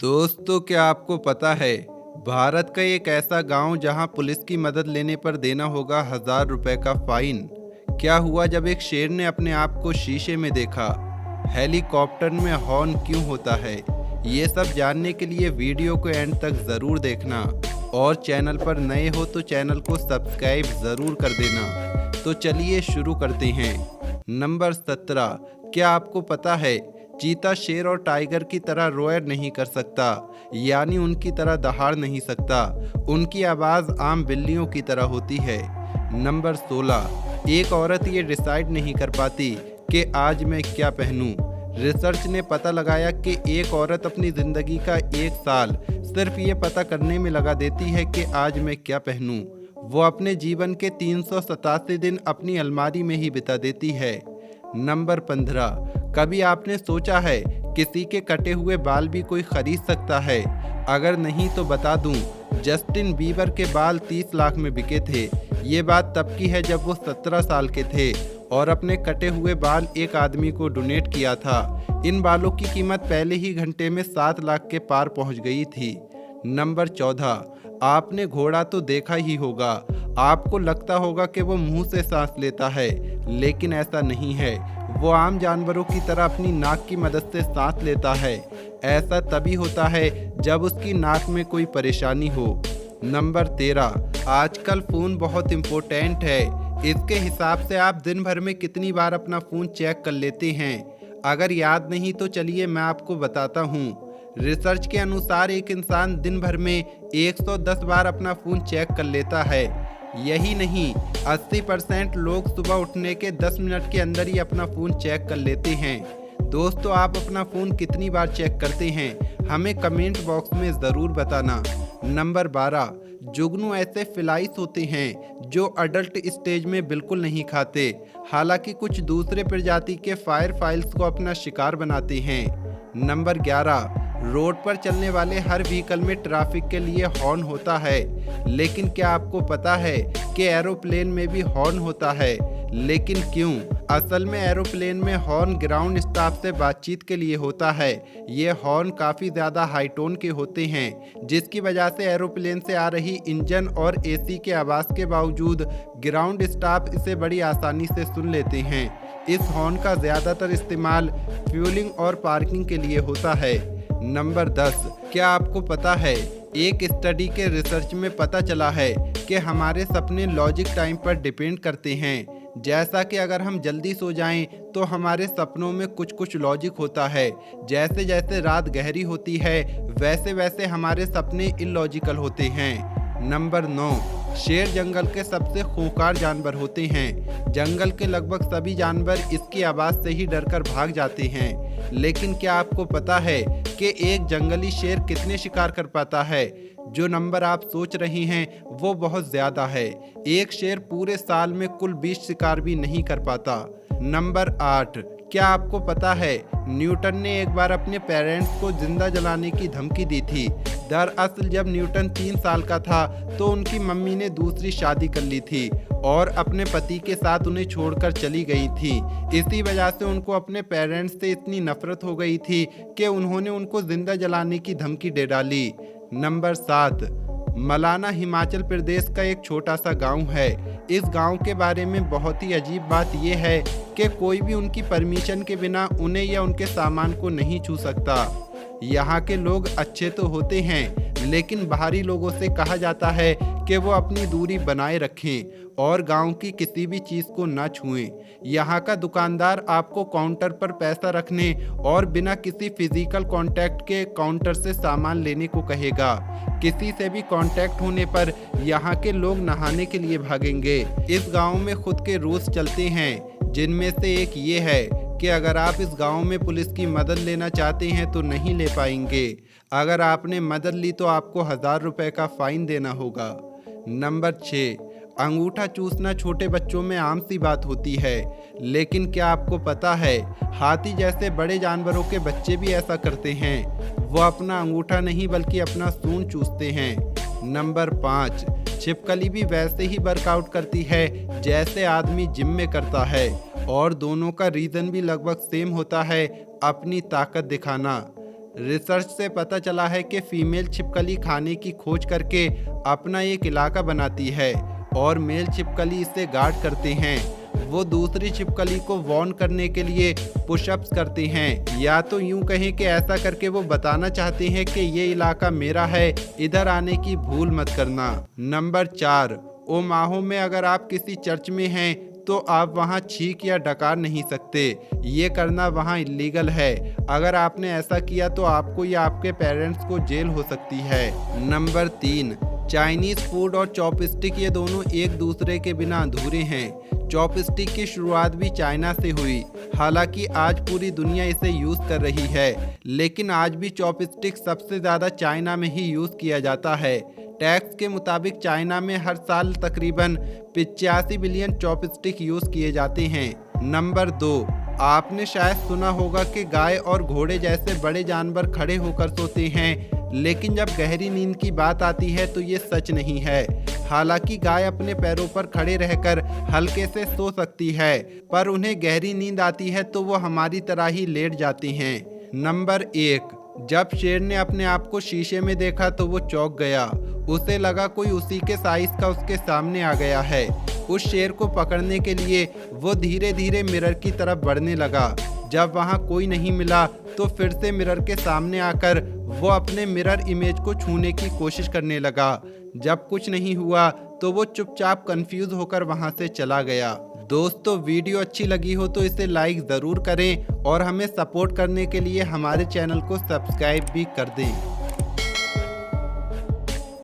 दोस्तों, क्या आपको पता है भारत का एक ऐसा गांव जहां पुलिस की मदद लेने पर देना होगा 1000 रुपए का फाइन। क्या हुआ जब एक शेर ने अपने आप को शीशे में देखा? हेलीकॉप्टर में हॉर्न क्यों होता है? ये सब जानने के लिए वीडियो को एंड तक ज़रूर देखना और चैनल पर नए हो तो चैनल को सब्सक्राइब ज़रूर कर देना। तो चलिए शुरू करते हैं। नंबर 17। क्या आपको पता है चीता शेर और टाइगर की तरह रोयर नहीं कर सकता, यानी उनकी तरह दहाड़ नहीं सकता। उनकी आवाज़ आम बिल्लियों की तरह होती है। नंबर 16। एक औरत ये डिसाइड नहीं कर पाती कि आज मैं क्या पहनूं। रिसर्च ने पता लगाया कि एक औरत अपनी ज़िंदगी का 1 साल सिर्फ ये पता करने में लगा देती है कि आज मैं क्या पहनूं। वो अपने जीवन के 387 दिन अपनी अलमारी में ही बिता देती है। नंबर 15। कभी आपने सोचा है किसी के कटे हुए बाल भी कोई खरीद सकता है? अगर नहीं तो बता दूं, जस्टिन बीबर के बाल 30 लाख में बिके थे। ये बात तब की है जब वो 17 साल के थे और अपने कटे हुए बाल एक आदमी को डोनेट किया था। इन बालों की कीमत पहले ही घंटे में 7 लाख के पार पहुंच गई थी। नंबर 14। आपने घोड़ा तो देखा ही होगा। आपको लगता होगा कि वो मुंह से सांस लेता है, लेकिन ऐसा नहीं है। वो आम जानवरों की तरह अपनी नाक की मदद से सांस लेता है। ऐसा तभी होता है जब उसकी नाक में कोई परेशानी हो। नंबर 13। आजकल फ़ोन बहुत इम्पोर्टेंट है। इसके हिसाब से आप दिन भर में कितनी बार अपना फ़ोन चेक कर लेते हैं? अगर याद नहीं तो चलिए मैं आपको बताता हूँ। रिसर्च के अनुसार एक इंसान दिन भर में 110 बार अपना फ़ोन चेक कर लेता है। यही नहीं, 80% लोग सुबह उठने के 10 मिनट के अंदर ही अपना फ़ोन चेक कर लेते हैं। दोस्तों, आप अपना फ़ोन कितनी बार चेक करते हैं? हमें कमेंट बॉक्स में ज़रूर बताना। नंबर 12। जुगनू ऐसे फिलाइस होते हैं जो अडल्ट स्टेज में बिल्कुल नहीं खाते। हालांकि कुछ दूसरे प्रजाति के फायर फाइल्स को अपना शिकार बनाते हैं। नंबर 11। रोड पर चलने वाले हर व्हीकल में ट्रैफिक के लिए हॉर्न होता है, लेकिन क्या आपको पता है कि एरोप्लेन में भी हॉर्न होता है? लेकिन क्यों? असल में एरोप्लेन में हॉर्न ग्राउंड स्टाफ से बातचीत के लिए होता है। ये हॉर्न काफ़ी ज़्यादा हाई टोन के होते हैं, जिसकी वजह से एरोप्लेन से आ रही इंजन और एसी के आवाज़ के बावजूद ग्राउंड स्टाफ इसे बड़ी आसानी से सुन लेते हैं। इस हॉर्न का ज़्यादातर इस्तेमाल फ्यूलिंग और पार्किंग के लिए होता है। नंबर 10। क्या आपको पता है एक स्टडी के रिसर्च में पता चला है कि हमारे सपने लॉजिक टाइम पर डिपेंड करते हैं। जैसा कि अगर हम जल्दी सो जाएं तो हमारे सपनों में कुछ कुछ लॉजिक होता है। जैसे जैसे रात गहरी होती है वैसे वैसे हमारे सपने इलॉजिकल होते हैं। नंबर 9। शेर जंगल के सबसे खूंखार जानवर होते हैं। जंगल के लगभग सभी जानवर इसकी आवाज़ से ही डरकर भाग जाते हैं। लेकिन क्या आपको पता है कि एक जंगली शेर कितने शिकार कर पाता है? जो नंबर आप सोच रहे हैं वो बहुत ज़्यादा है। एक शेर पूरे साल में कुल 20 शिकार भी नहीं कर पाता। नंबर 8। क्या आपको पता है न्यूटन ने एक बार अपने पेरेंट्स को जिंदा जलाने की धमकी दी थी? दरअसल जब न्यूटन 3 साल का था तो उनकी मम्मी ने दूसरी शादी कर ली थी और अपने पति के साथ उन्हें छोड़कर चली गई थी। इसी वजह से उनको अपने पेरेंट्स से इतनी नफरत हो गई थी कि उन्होंने उनको जिंदा जलाने की धमकी दे डाली। नंबर 7। मलाना हिमाचल प्रदेश का एक छोटा सा गांव है। इस गांव के बारे में बहुत ही अजीब बात यह है कि कोई भी उनकी परमिशन के बिना उन्हें या उनके सामान को नहीं छू सकता। यहाँ के लोग अच्छे तो होते हैं, लेकिन बाहरी लोगों से कहा जाता है कि वो अपनी दूरी बनाए रखें और गांव की किसी भी चीज़ को ना छुएं। यहाँ का दुकानदार आपको काउंटर पर पैसा रखने और बिना किसी फिजिकल कांटेक्ट के काउंटर से सामान लेने को कहेगा। किसी से भी कांटेक्ट होने पर यहाँ के लोग नहाने के लिए भागेंगे। इस गांव में खुद के रूल्स चलते हैं, जिनमें से एक ये है कि अगर आप इस गांव में पुलिस की मदद लेना चाहते हैं तो नहीं ले पाएंगे। अगर आपने मदद ली तो आपको 1000 रुपए का फाइन देना होगा। नंबर 6। अंगूठा चूसना छोटे बच्चों में आम सी बात होती है, लेकिन क्या आपको पता है हाथी जैसे बड़े जानवरों के बच्चे भी ऐसा करते हैं? वो अपना अंगूठा नहीं बल्कि अपना सूंड चूसते हैं। नंबर 5। छिपकली भी वैसे ही वर्कआउट करती है जैसे आदमी जिम में करता है और दोनों का रीज़न भी लगभग सेम होता है, अपनी ताकत दिखाना। रिसर्च से पता चला है कि फीमेल छिपकली खाने की खोज करके अपना एक इलाका बनाती है और मेल छिपकली इसे गार्ड करते हैं। वो दूसरी छिपकली को वार्न करने के लिए पुशअप्स करते हैं, या तो यूं कहें कि ऐसा करके वो बताना चाहते हैं कि ये इलाका मेरा है, इधर आने की भूल मत करना। नंबर 4, ओमाहो में अगर आप किसी चर्च में हैं तो आप वहां छींक या डकार नहीं सकते। ये करना वहां इलीगल है। अगर आपने ऐसा किया तो आपको या आपके पेरेंट्स को जेल हो सकती है। नंबर 3, चाइनीज फूड और चॉपस्टिक ये दोनों एक दूसरे के बिना अधूरे हैं। चॉपस्टिक की शुरुआत भी चाइना से हुई, हालांकि आज पूरी दुनिया इसे यूज कर रही है, लेकिन आज भी चॉपस्टिक सबसे ज्यादा चाइना में ही यूज किया जाता है। टैक्स के मुताबिक चाइना में हर साल तकरीबन 85 बिलियन चॉपस्टिक यूज किए जाते हैं। नंबर 2, आपने शायद सुना होगा कि गाय और घोड़े जैसे बड़े जानवर खड़े होकर सोते हैं, लेकिन जब गहरी नींद की बात आती है तो ये सच नहीं है। हालांकि गाय अपने पैरों पर खड़े रहकर हल्के से सो सकती है, पर उन्हें गहरी नींद आती है तो वो हमारी तरह ही लेट जाती हैं। नंबर 1, जब शेर ने अपने आप को शीशे में देखा तो वो चौंक गया। उसे लगा कोई उसी के साइज का उसके सामने आ गया है। उस शेर को पकड़ने के लिए वो धीरे धीरे मिरर की तरफ बढ़ने लगा। जब वहां कोई नहीं मिला तो फिर से मिरर के सामने आकर वो अपने मिरर इमेज को छूने की कोशिश करने लगा। जब कुछ नहीं हुआ तो वो चुपचाप कंफ्यूज होकर वहां से चला गया। दोस्तों, वीडियो अच्छी लगी हो तो इसे लाइक ज़रूर करें और हमें सपोर्ट करने के लिए हमारे चैनल को सब्सक्राइब भी कर दें।